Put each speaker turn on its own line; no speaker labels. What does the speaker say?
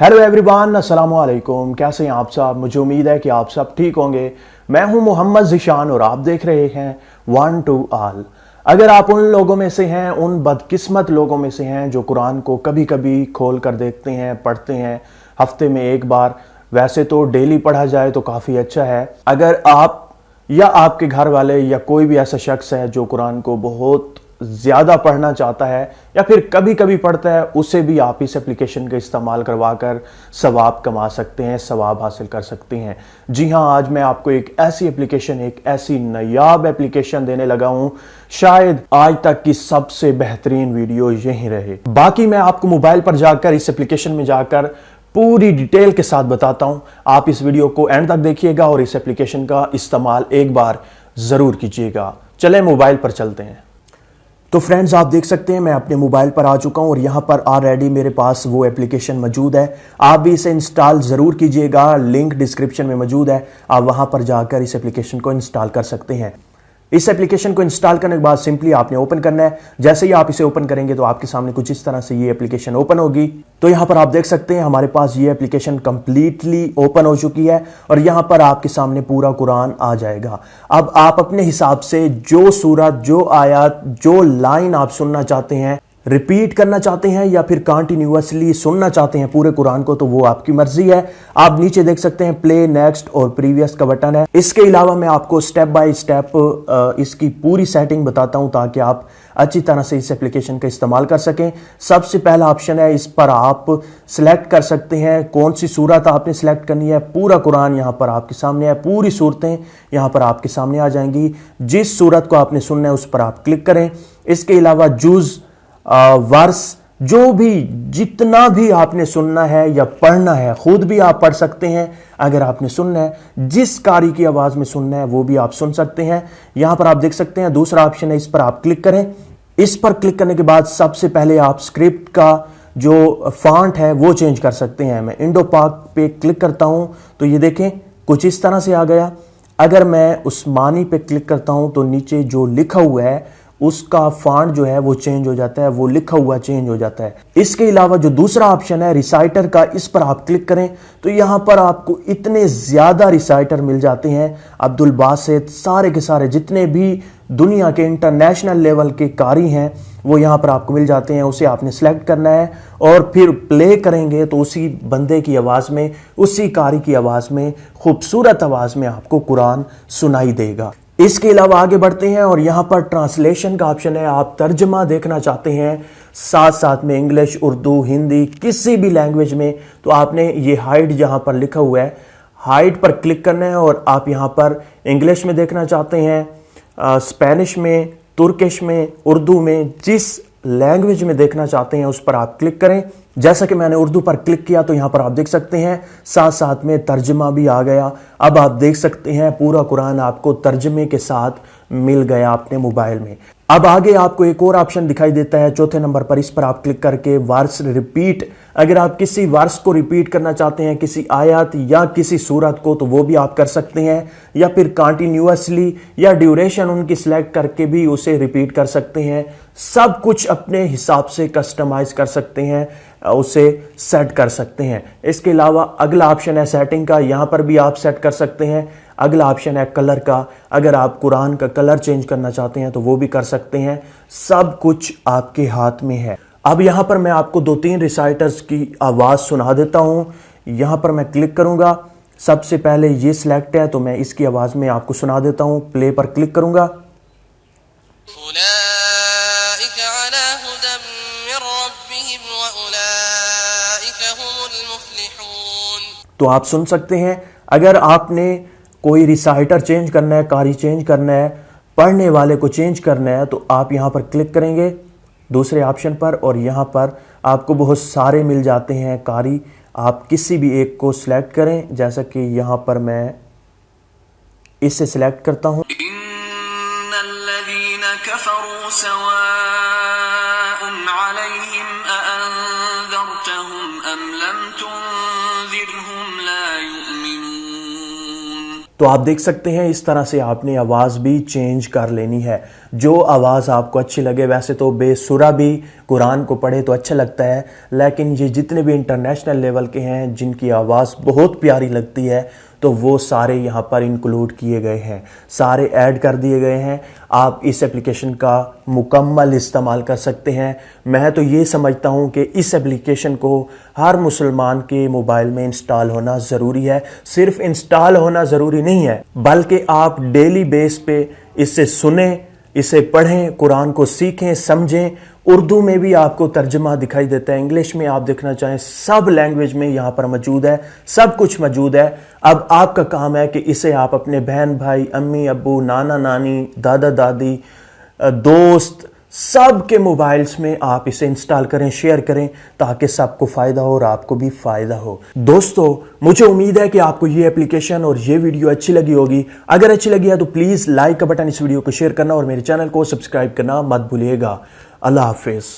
Hello everyone, अस्सलाम वालेकुम। कैसे हैं आप सब? मुझे उम्मीद है कि आप सब ठीक होंगे। मैं हूं मोहम्मद ज़िशान और आप देख रहे हैं वन टू ऑल। अगर आप उन लोगों में से हैं, उन बदकिस्मत लोगों में से हैं जो कुरान को कभी कभी खोल कर देखते हैं, पढ़ते हैं हफ्ते में एक बार। वैसे तो डेली पढ़ा जाए तो काफ़ी अच्छा है। अगर आप या आपके घर वाले या कोई भी ऐसा शख्स है जो कुरान को बहुत ज़्यादा पढ़ना चाहता है या फिर कभी कभी पढ़ता है, उसे भी आप इस एप्लीकेशन का इस्तेमाल करवा कर सवाब कमा सकते हैं, सवाब हासिल कर सकते हैं। जी हाँ, आज मैं आपको एक ऐसी एप्लीकेशन, एक ऐसी नायाब एप्लीकेशन देने लगा हूँ। शायद आज तक की सबसे बेहतरीन वीडियो यही रहे। बाकी मैं आपको मोबाइल पर जाकर इस एप्लीकेशन में जाकर पूरी डिटेल के साथ बताता हूं। आप इस वीडियो को एंड तक देखिएगा और इस एप्लीकेशन का इस्तेमाल एक बार ज़रूर कीजिएगा। चलें मोबाइल पर चलते हैं। तो फ्रेंड्स, आप देख सकते हैं मैं अपने मोबाइल पर आ चुका हूं और यहां पर ऑलरेडी मेरे पास वो एप्लीकेशन मौजूद है। आप भी इसे इंस्टॉल ज़रूर कीजिएगा, लिंक डिस्क्रिप्शन में मौजूद है। आप वहां पर जाकर इस एप्लीकेशन को इंस्टॉल कर सकते हैं। इस एप्लीकेशन को इंस्टॉल करने के बाद सिंपली आपने ओपन करना है। जैसे ही आप इसे ओपन करेंगे तो आपके सामने कुछ इस तरह से ये एप्लीकेशन ओपन होगी। तो यहाँ पर आप देख सकते हैं हमारे पास ये एप्लीकेशन कंप्लीटली ओपन हो चुकी है और यहाँ पर आपके सामने पूरा कुरान आ जाएगा। अब आप अपने हिसाब से जो सूरत, जो आयत, जो लाइन आप सुनना चाहते हैं, रिपीट करना चाहते हैं या फिर कंटिन्यूअसली सुनना चाहते हैं पूरे कुरान को, तो वो आपकी मर्जी है। आप नीचे देख सकते हैं प्ले, नेक्स्ट और प्रीवियस का बटन है। इसके अलावा मैं आपको स्टेप बाय स्टेप इसकी पूरी सेटिंग बताता हूं ताकि आप अच्छी तरह से इस एप्लीकेशन का इस्तेमाल कर सकें। सबसे पहला ऑप्शन है, इस पर आप सिलेक्ट कर सकते हैं कौन सी सूरत आपने सिलेक्ट करनी है। पूरा कुरान यहाँ पर आपके सामने है, पूरी सूरतें यहाँ पर आपके सामने आ जाएंगी। जिस सूरत को आपने सुनना है उस पर आप क्लिक करें। इसके अलावा जुज, वर्स, जो भी जितना भी आपने सुनना है या पढ़ना है, खुद भी आप पढ़ सकते हैं। अगर आपने सुनना है, जिस कारी की आवाज में सुनना है वो भी आप सुन सकते हैं। यहां पर आप देख सकते हैं दूसरा ऑप्शन है, इस पर आप क्लिक करें। इस पर क्लिक करने के बाद सबसे पहले आप स्क्रिप्ट का जो फॉन्ट है वो चेंज कर सकते हैं। मैं इंडो पाक पे क्लिक करता हूं तो ये देखें कुछ इस तरह से आ गया। अगर मैं उस्मानी पे क्लिक करता हूं तो नीचे जो लिखा हुआ है उसका फॉन्ट जो है वो चेंज हो जाता है, वो लिखा हुआ चेंज हो जाता है। इसके अलावा जो दूसरा ऑप्शन है रिसाइटर का, इस पर आप क्लिक करें तो यहां पर आपको इतने ज्यादा रिसाइटर मिल जाते हैं। अब्दुल बासित, सारे के सारे जितने भी दुनिया के इंटरनेशनल लेवल के कारी हैं वो यहां पर आपको मिल जाते हैं। उसे आपने सेलेक्ट करना है और फिर प्ले करेंगे तो उसी बंदे की आवाज में, उसी कारी की आवाज में, खूबसूरत आवाज में आपको कुरान सुनाई देगा। इसके अलावा आगे बढ़ते हैं और यहाँ पर ट्रांसलेशन का ऑप्शन है। आप तर्जमा देखना चाहते हैं साथ साथ में इंग्लिश, उर्दू, हिंदी, किसी भी लैंग्वेज में, तो आपने ये हाइड जहाँ पर लिखा हुआ है, हाइड पर क्लिक करना है और आप यहाँ पर इंग्लिश में देखना चाहते हैं, स्पेनिश में, तुर्किश में, उर्दू में, जिस लैंग्वेज में देखना चाहते हैं उस पर आप क्लिक करें। जैसा कि मैंने उर्दू पर क्लिक किया तो यहां पर आप देख सकते हैं साथ साथ में तर्जमा भी आ गया। अब आप देख सकते हैं पूरा कुरान आपको तर्जमे के साथ मिल गया अपने मोबाइल में। अब आगे आपको एक और ऑप्शन दिखाई देता है चौथे नंबर पर, इस पर आप क्लिक करके वर्स रिपीट, अगर आप किसी वर्स को रिपीट करना चाहते हैं, किसी आयत या किसी सूरत को, तो वो भी आप कर सकते हैं। या फिर कंटिन्यूअसली या ड्यूरेशन उनकी सिलेक्ट करके भी उसे रिपीट कर सकते हैं। सब कुछ अपने हिसाब से कस्टमाइज कर सकते हैं, उसे सेट कर सकते हैं। इसके अलावा अगला ऑप्शन है सेटिंग का, यहां पर भी आप सेट कर सकते हैं। अगला ऑप्शन है कलर का, अगर आप कुरान का कलर चेंज करना चाहते हैं तो वो भी कर सकते हैं। सब कुछ आपके हाथ में है। अब यहां पर मैं आपको 2-3 रिसाइटर्स की आवाज सुना देता हूं। यहां पर मैं क्लिक करूंगा, सबसे पहले ये सिलेक्ट है तो मैं इसकी आवाज में आपको सुना देता हूं। प्ले पर क्लिक करूंगा तो आप सुन सकते हैं। अगर आपने कोई रिसाइटर चेंज करना है, कारी चेंज करना है, पढ़ने वाले को चेंज करना है, तो आप यहां पर क्लिक करेंगे दूसरे ऑप्शन पर और यहां पर आपको बहुत सारे मिल जाते हैं कारी। आप किसी भी एक को सिलेक्ट करें, जैसा कि यहां पर मैं इसे सिलेक्ट करता हूं। तो आप देख सकते हैं इस तरह से आपने आवाज भी चेंज कर लेनी है। جو آواز آپ کو اچھی لگے. ویسے تو بے سرا بھی قرآن کو پڑھے تو اچھا لگتا ہے، لیکن یہ جتنے بھی انٹرنیشنل لیول کے ہیں جن کی آواز بہت پیاری لگتی ہے تو وہ سارے یہاں پر انکلوڈ کیے گئے ہیں، سارے ایڈ کر دیے گئے ہیں. آپ اس اپلیکیشن کا مکمل استعمال کر سکتے ہیں. میں تو یہ سمجھتا ہوں کہ اس اپلیکیشن کو ہر مسلمان کے موبائل میں انسٹال ہونا ضروری ہے. صرف انسٹال ہونا ضروری نہیں ہے بلکہ آپ ڈیلی بیس پہ اس سے سنیں، اسے پڑھیں، قرآن کو سیکھیں، سمجھیں. اردو میں بھی آپ کو ترجمہ دکھائی دیتا ہے، انگلش میں آپ دیکھنا چاہیں سب لینگویج میں یہاں پر موجود ہے، سب کچھ موجود ہے. اب آپ کا کام ہے کہ اسے آپ اپنے بہن بھائی، امی ابو، نانا نانی، دادا دادی، دوست سب کے موبائلز میں آپ اسے انسٹال کریں، شیئر کریں تاکہ سب کو فائدہ ہو اور آپ کو بھی فائدہ ہو. دوستو مجھے امید ہے کہ آپ کو یہ اپلیکیشن اور یہ ویڈیو اچھی لگی ہوگی. اگر اچھی لگی ہے تو پلیز لائک کا بٹن اس ویڈیو کو شیئر کرنا اور میرے چینل کو سبسکرائب کرنا مت بھولیے گا. اللہ حافظ.